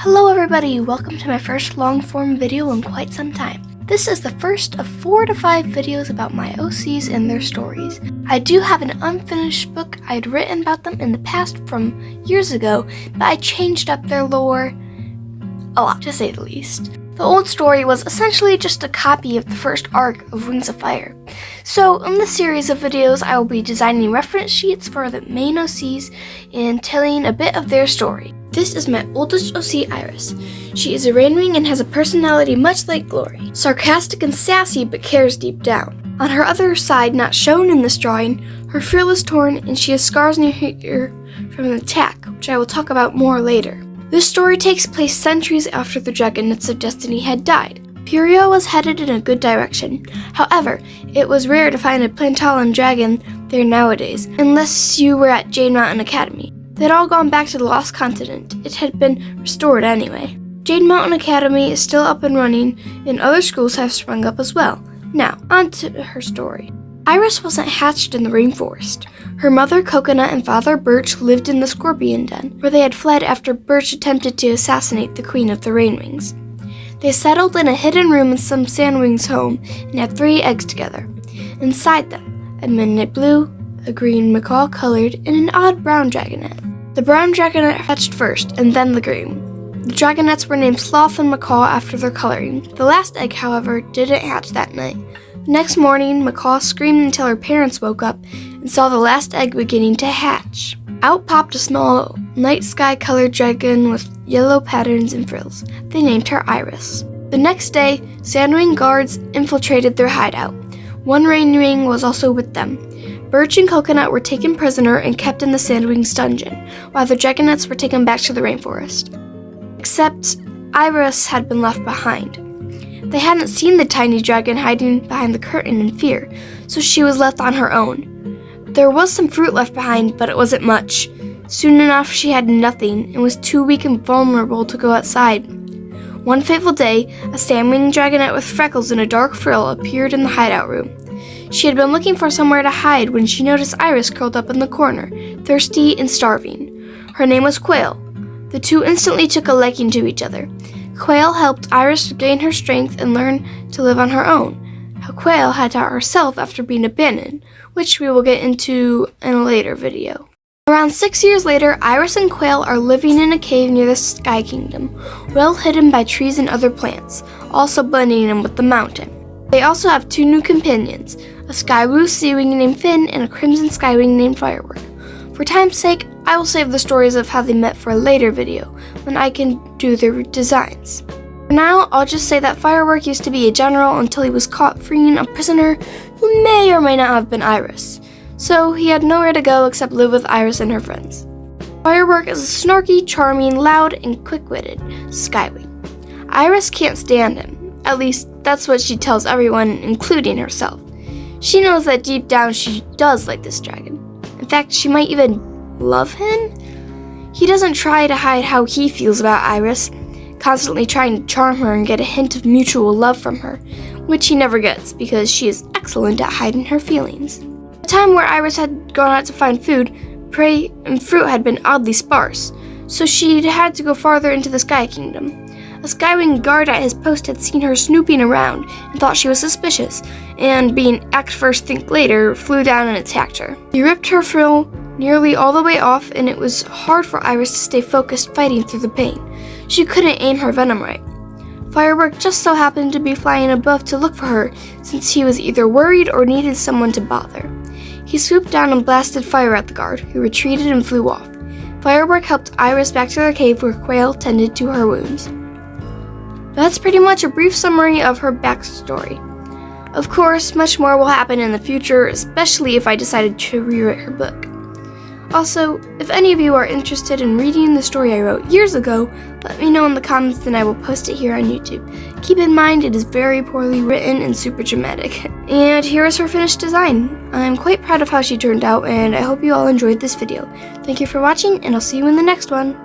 Hello everybody, welcome to my first long-form video in quite some time. This is the first of 4 to 5 videos about my OCs and their stories. I do have an unfinished book I'd written about them in the past from years ago, but I changed up their lore a lot, to say the least. The old story was essentially just a copy of the first arc of Wings of Fire. So in this series of videos, I will be designing reference sheets for the main OCs and telling a bit of their story. This is my oldest OC, Iris. She is a Rainwing and has a personality much like Glory. Sarcastic and sassy, but cares deep down. On her other side, not shown in this drawing, her frill is torn and she has scars near her ear from an attack, which I will talk about more later. This story takes place centuries after the Dragonets of Destiny had died. Purio was headed in a good direction. However, it was rare to find a Plantalan dragon there nowadays, unless you were at Jade Mountain Academy. They'd all gone back to the Lost Continent. It had been restored anyway. Jade Mountain Academy is still up and running, and other schools have sprung up as well. Now, on to her story. Iris wasn't hatched in the rainforest. Her mother, Coconut, and father, Birch, lived in the Scorpion Den, where they had fled after Birch attempted to assassinate the Queen of the Rainwings. They settled in a hidden room in some Sandwing's home and had 3 eggs together. Inside them, a midnight blue, a green macaw-colored, and an odd brown dragonet. The brown dragonet hatched first, and then the green. The dragonets were named Sloth and Macaw after their coloring. The last egg, however, didn't hatch that night. The next morning, Macaw screamed until her parents woke up and saw the last egg beginning to hatch. Out popped a small night sky-colored dragon with yellow patterns and frills. They named her Iris. The next day, Sandwing guards infiltrated their hideout. One Rainwing was also with them. Birch and Coconut were taken prisoner and kept in the Sandwing's dungeon, while the dragonets were taken back to the rainforest. Except Iris had been left behind. They hadn't seen the tiny dragon hiding behind the curtain in fear, so she was left on her own. There was some fruit left behind, but it wasn't much. Soon enough, she had nothing and was too weak and vulnerable to go outside. One fateful day, a Sandwing dragonet with freckles and a dark frill appeared in the hideout room. She had been looking for somewhere to hide when she noticed Iris curled up in the corner, thirsty and starving. Her name was Quail. The two instantly took a liking to each other. Quail helped Iris gain her strength and learn to live on her own. How Quail had taught herself after being abandoned, which we will get into in a later video. Around 6 years later, Iris and Quail are living in a cave near the Sky Kingdom, well hidden by trees and other plants, also blending in with the mountain. They also have 2 new companions, a sky blue Seawing named Finn and a crimson skywing named Firework. For time's sake, I will save the stories of how they met for a later video, when I can do their designs. For now, I'll just say that Firework used to be a general until he was caught freeing a prisoner who may or may not have been Iris. So he had nowhere to go except live with Iris and her friends. Firework is a snarky, charming, loud, and quick-witted skywing. Iris can't stand him. At least, that's what she tells everyone, including herself. She knows that deep down she does like this dragon. In fact, she might even love him. He doesn't try to hide how he feels about Iris, constantly trying to charm her and get a hint of mutual love from her, which he never gets because she is excellent at hiding her feelings. At the time where Iris had gone out to find food, prey and fruit had been oddly sparse, so she'd had to go farther into the Sky Kingdom. A Skywing guard at his post had seen her snooping around and thought she was suspicious, and being act first think later, flew down and attacked her. He ripped her frill nearly all the way off, and it was hard for Iris to stay focused fighting through the pain. She couldn't aim her venom right. Firework just so happened to be flying above to look for her, since he was either worried or needed someone to bother. He swooped down and blasted fire at the guard, who retreated and flew off. Firework helped Iris back to the cave where Quail tended to her wounds. That's pretty much a brief summary of her backstory. Of course, much more will happen in the future, especially if I decided to rewrite her book. Also, if any of you are interested in reading the story I wrote years ago, let me know in the comments and I will post it here on YouTube. Keep in mind it is very poorly written and super dramatic. And here is her finished design. I'm quite proud of how she turned out and I hope you all enjoyed this video. Thank you for watching and I'll see you in the next one.